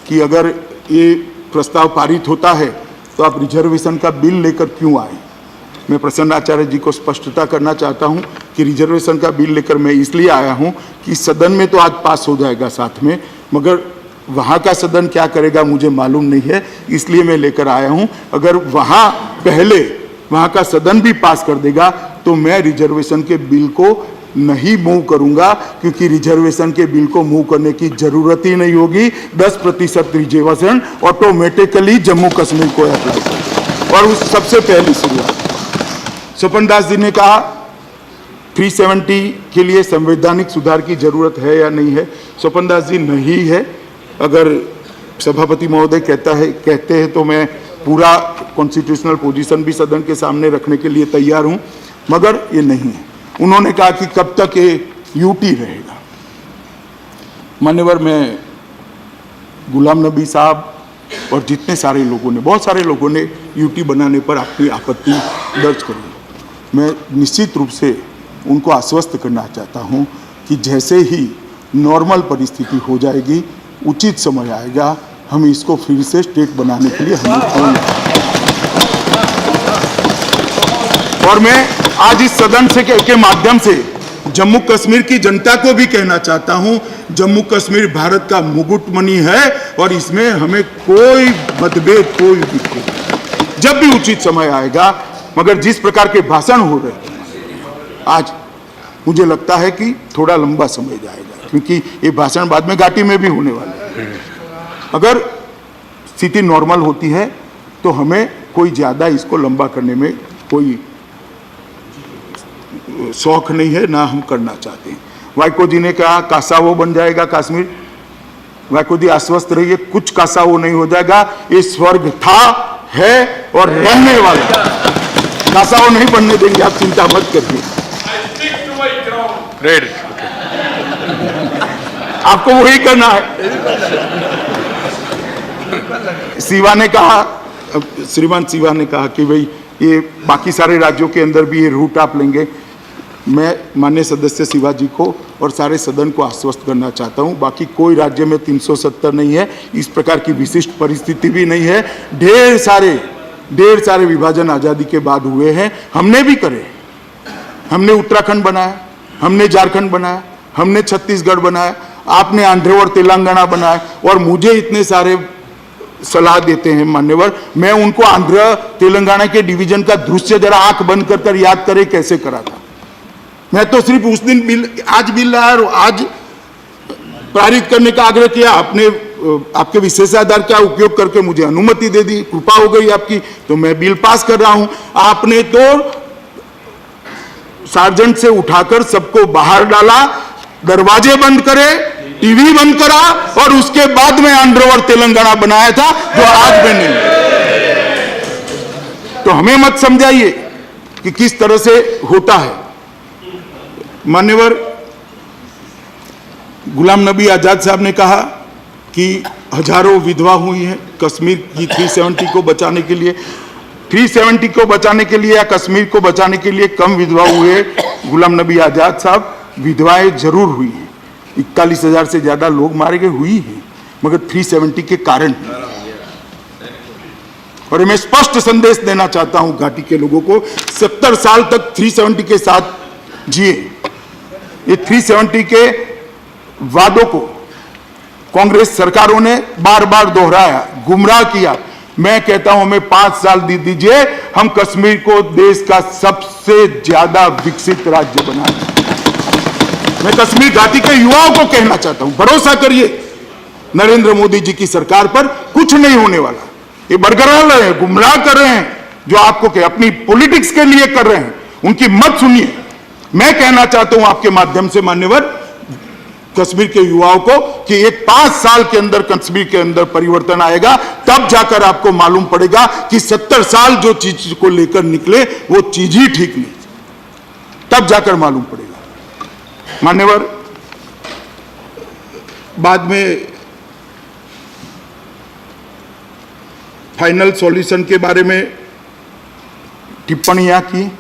कि अगर ये प्रस्ताव पारित होता है तो आप रिजर्वेशन का बिल लेकर क्यों आए। मैं प्रसन्न आचार्य जी को स्पष्टता करना चाहता हूं कि रिजर्वेशन का बिल लेकर मैं इसलिए आया हूं कि सदन में तो आज पास हो जाएगा साथ में, मगर वहां का सदन क्या करेगा मुझे मालूम नहीं है, इसलिए मैं लेकर आया हूं। अगर वहां का सदन भी पास कर देगा तो मैं रिजर्वेशन के बिल को नहीं मूव करूंगा, क्योंकि रिजर्वेशन के बिल को मूव करने की जरूरत ही नहीं होगी। 10% रिजर्वेशन ऑटोमेटिकली जम्मू कश्मीर को अप्लाई करेगा। और उस सबसे पहली शुरुआत स्वपन दास जी ने कहा 370 के लिए संवैधानिक सुधार की जरूरत है या नहीं है। स्वपन दास जी, नहीं है। अगर सभापति महोदय कहते हैं तो मैं पूरा कॉन्स्टिट्यूशनल पोजीशन भी सदन के सामने रखने के लिए तैयार हूं, मगर ये नहीं है। उन्होंने कहा कि कब तक ये यूटी रहेगा। मान्यवर, मैं गुलाम नबी साहब और जितने सारे लोगों ने, बहुत सारे लोगों ने यूटी बनाने पर अपनी आपत्ति दर्ज करी। मैं निश्चित रूप से उनको आश्वस्त करना चाहता हूं कि जैसे ही नॉर्मल परिस्थिति हो जाएगी, उचित समय आएगा, हम इसको फिर से स्टेट बनाने के लिए हम और मैं आज इस सदन से के माध्यम से जम्मू कश्मीर की जनता को भी कहना चाहता हूं, जम्मू कश्मीर भारत का मुकुटमणि है और इसमें हमें कोई मतभेद, कोई दिक्कत नहीं। जब भी उचित समय आएगा, मगर जिस प्रकार के भाषण हो रहे हैं आज, मुझे लगता है कि थोड़ा लंबा समय जाएगा, क्योंकि ये भाषण बाद में घाटी में भी होने वाले हैं। अगर स्थिति नॉर्मल होती है तो हमें कोई ज्यादा इसको लंबा करने में कोई शौक नहीं है, ना हम करना चाहते हैं। वाइको जी ने कहा कासावो बन जाएगा कश्मीर। वाइको जी, आश्वस्त रहिए, कुछ कासावो नहीं हो जाएगा। ये स्वर्ग था, है और रहने वाला। कासावो नहीं बनने देंगे, आप चिंता मत करिए। आपको वही करना है। श्रीमान शिवा ने कहा कि भाई ये बाकी सारे राज्यों के अंदर भी ये रूट आप लेंगे। मैं माननीय सदस्य शिवा जी को और सारे सदन को आश्वस्त करना चाहता हूं, बाकी कोई राज्य में 370 नहीं है, इस प्रकार की विशिष्ट परिस्थिति भी नहीं है। ढेर सारे विभाजन आजादी के बाद हुए हैं, हमने भी करे। हमने उत्तराखंड बनाया, हमने झारखंड बनाया, हमने छत्तीसगढ़ बनाया, आपने आंध्र और तेलंगाना बनाया, और मुझे इतने सारे सलाह देते हैं मान्यवर, मैं उनको आंध्र तेलंगाना के डिवीजन का दृश्य जरा आंख बंद कर याद करे कैसे करा था। मैं तो सिर्फ उस दिन बिल, आज बिल लाया और आज पारित करने का आग्रह किया, आपने आपके विशेषाधिकार का उपयोग करके मुझे अनुमति दे दी, कृपा हो गई आपकी, तो मैं बिल पास कर रहा हूं। आपने तो सार्जेंट से उठाकर सबको बाहर डाला, दरवाजे बंद करे, टीवी बंद करा, और उसके बाद में आंध्र और तेलंगाना बनाया था जो आज में नहीं। तो हमें मत समझाइए कि किस तरह से होता है। मान्यवर गुलाम नबी आजाद साहब ने कहा कि हजारों विधवा हुई हैं कश्मीर की 370 को बचाने के लिए, 370 को बचाने के लिए या कश्मीर को बचाने के लिए कम विधवा हुए। गुलाम नबी आजाद साहब, विधवाएं जरूर हुई हैं, 41,000 से ज्यादा लोग मारे गए हुई हैं, मगर 370 के कारण। और मैं स्पष्ट संदेश देना चाहता हूं घाटी के लोगों को, 70 साल तक 370 के साथ जिए। ये 370 के वादों को कांग्रेस सरकारों ने बार बार दोहराया, गुमराह किया। मैं कहता हूं हमें 5 साल दे दीजिए, हम कश्मीर को देश का सबसे ज्यादा विकसित राज्य बना दें। मैं कश्मीर घाटी के युवाओं को कहना चाहता हूं, भरोसा करिए नरेंद्र मोदी जी की सरकार पर, कुछ नहीं होने वाला। ये बरकरार रहे हैं, गुमराह कर रहे हैं, जो आपको अपनी पॉलिटिक्स के लिए कर रहे हैं, उनकी मत सुनिए। मैं कहना चाहता हूं आपके माध्यम से मान्यवर कश्मीर के युवाओं को कि एक 5 साल के अंदर कश्मीर के अंदर परिवर्तन आएगा, तब जाकर आपको मालूम पड़ेगा कि 70 साल जो चीज को लेकर निकले वो चीज ही ठीक नहीं, तब जाकर मालूम पड़ेगा। मान्यवर बाद में फाइनल सॉल्यूशन के बारे में टिप्पणियां की,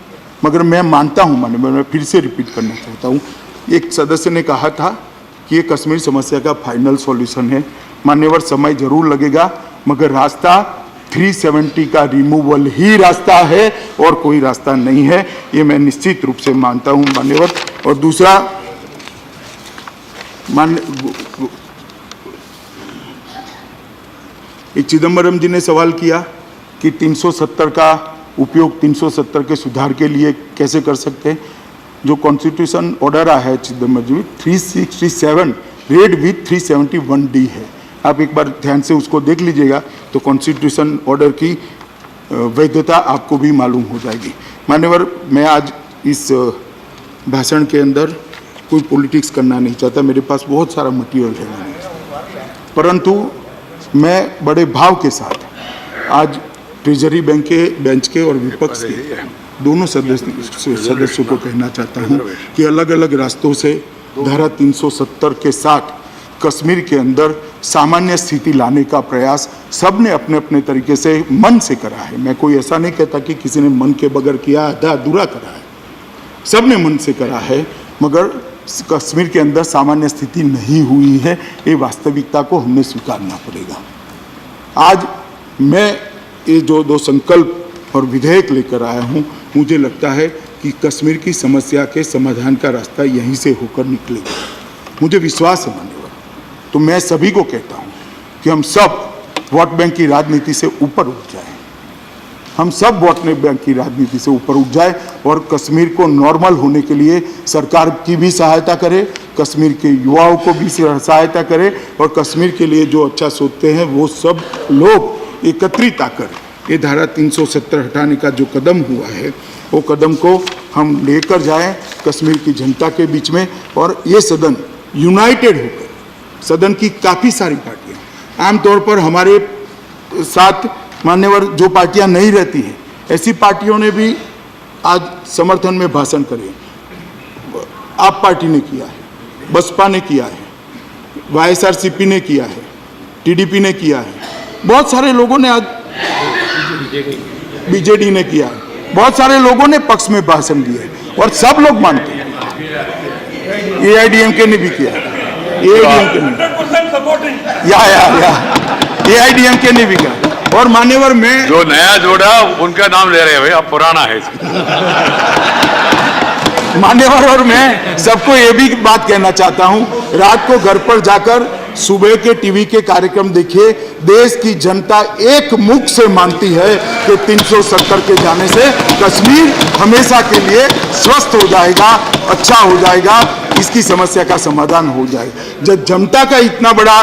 मगर मैं मानता हूं मान्यवर, मैं फिर से रिपीट करना चाहता हूं, एक सदस्य ने कहा था कि ये कश्मीर समस्या का फाइनल सॉल्यूशन है। मान्यवर समय जरूर लगेगा, मगर रास्ता 370 का रिमूवल ही रास्ता है और कोई रास्ता नहीं है, ये मैं निश्चित रूप से मानता हूं मान्यवर। और दूसरा, चिदम्बरम जी ने सवाल किया कि 370 का उपयोग 370 के सुधार के लिए कैसे कर सकते हैं। जो कॉन्स्टिट्यूशन ऑर्डर आया है चिदम्बरम जी, 367 रेड विथ 371D है, आप एक बार ध्यान से उसको देख लीजिएगा तो कॉन्स्टिट्यूशन ऑर्डर की वैधता आपको भी मालूम हो जाएगी। मान्यवर, मैं आज इस भाषण के अंदर कोई पॉलिटिक्स करना नहीं चाहता, मेरे पास बहुत सारा मटेरियल है, परंतु मैं बड़े भाव के साथ आज ट्रेजरी बैंक के बेंच के और विपक्ष के दोनों सदस्यों को कहना चाहता हूं कि अलग अलग रास्तों से धारा 370 के साथ कश्मीर के अंदर सामान्य स्थिति लाने का प्रयास सबने अपने अपने तरीके से मन से करा है। मैं कोई ऐसा नहीं कहता कि किसी ने मन के बगैर किया, आधा अधूरा करा है, सबने मन से करा है, मगर कश्मीर के अंदर सामान्य स्थिति नहीं हुई है, ये वास्तविकता को हमने स्वीकारना पड़ेगा। आज मैं ये जो 2 संकल्प और विधेयक लेकर आया हूं, मुझे लगता है कि कश्मीर की समस्या के समाधान का रास्ता यहीं से होकर निकलेगा, मुझे विश्वास है मान्यवर। तो मैं सभी को कहता हूं कि हम सब वोट बैंक की राजनीति से ऊपर उठ जाएं, हम सब वोट बैंक की राजनीति से ऊपर उठ जाए और कश्मीर को नॉर्मल होने के लिए सरकार की भी सहायता करे, कश्मीर के युवाओं को भी सहायता करे, और कश्मीर के लिए जो अच्छा सोचते हैं वो सब लोग एकत्रित आकर ये धारा 370 हटाने का जो कदम हुआ है वो कदम को हम लेकर जाएं कश्मीर की जनता के बीच में। और ये सदन यूनाइटेड होकर, सदन की काफ़ी सारी पार्टियां, आमतौर पर हमारे साथ मान्यवर जो पार्टियां नहीं रहती हैं, ऐसी पार्टियों ने भी आज समर्थन में भाषण करे। आप पार्टी ने किया है, बसपा ने किया है, YSRCP ने किया है, TDP ने किया है, बहुत सारे लोगों ने, आज BJD ने किया है, बहुत सारे लोगों ने पक्ष में भाषण दिए हैं और सब लोग मानते हैं। AIDMK ने भी किया, AIDMK ने, AIDMK ने भी किया। और मान्यवर में जो नया जोड़ा उनका नाम ले रहे हैं भाई, अब पुराना है। मान्यवर, और मैं सबको ये भी बात कहना चाहता हूं, रात को घर पर जाकर सुबह के टीवी के कार्यक्रम देखिए। देश की जनता एक मुख से मानती है कि 370 के जाने से कश्मीर हमेशा के लिए स्वस्थ हो जाएगा, अच्छा हो जाएगा, इसकी समस्या का समाधान हो जाएगा। जब जनता का इतना बड़ा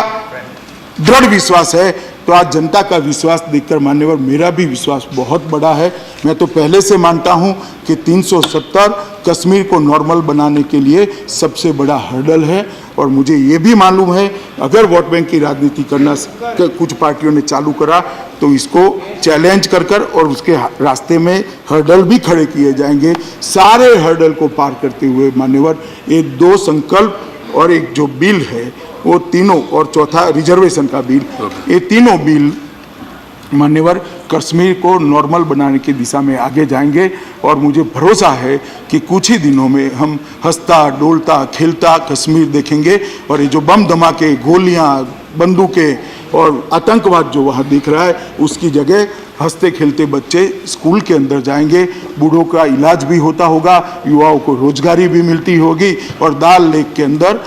दृढ़ विश्वास है, तो आज जनता का विश्वास देखकर मान्यवर मेरा भी विश्वास बहुत बड़ा है। मैं तो पहले से मानता हूं कि 370 कश्मीर को नॉर्मल बनाने के लिए सबसे बड़ा हर्डल है, और मुझे ये भी मालूम है अगर वोट बैंक की राजनीति करना कुछ पार्टियों ने चालू करा तो इसको चैलेंज कर और उसके रास्ते में हर्डल भी खड़े किए जाएंगे। सारे हर्डल को पार करते हुए मान्यवर ये 2 संकल्प और एक जो बिल है वो तीनों, और चौथा रिजर्वेशन का बिल, ये तीनों बिल मान्यवर कश्मीर को नॉर्मल बनाने की दिशा में आगे जाएंगे। और मुझे भरोसा है कि कुछ ही दिनों में हम हंसता डोलता खेलता कश्मीर देखेंगे, और ये जो बम धमाके, गोलियां, बंदूकें और आतंकवाद जो वहाँ दिख रहा है, उसकी जगह हंसते खेलते बच्चे स्कूल के अंदर जाएंगे, बूढ़ों का इलाज भी होता होगा, युवाओं को रोजगारी भी मिलती होगी, और दाल लेक के अंदर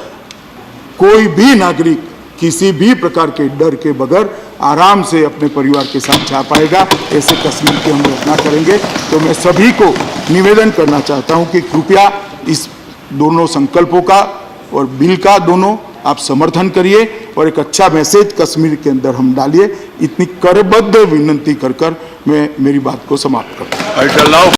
कोई भी नागरिक किसी भी प्रकार के डर के बगैर आराम से अपने परिवार के साथ जा पाएगा। ऐसे कश्मीर की हम रचना करेंगे। तो मैं सभी को निवेदन करना चाहता हूं कि कृपया इस दोनों संकल्पों का और बिल का दोनों आप समर्थन करिए, और एक अच्छा मैसेज कश्मीर के अंदर हम डालिए। इतनी करबद्ध विनंती कर मैं मेरी बात को समाप्त करता हूं।